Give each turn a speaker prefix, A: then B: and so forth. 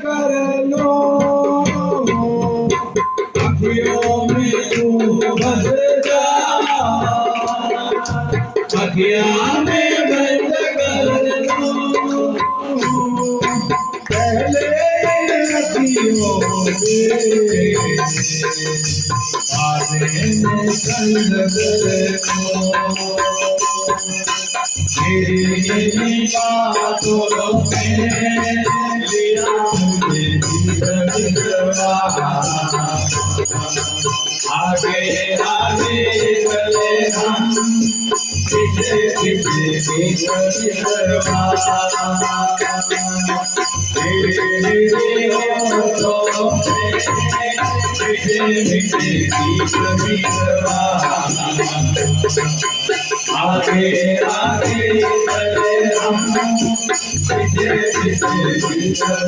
A: कर लो अखियों में तू बस जा अखियां में बंद कर लो पहले अखियों में आने में बंद कर लो तेरी बातों में लिया मुझे जीवन आगे आगे चले हम पीछे पीछे तेरे होठों में पीछे पीछे आगे आगे चले हम पीछे पीछे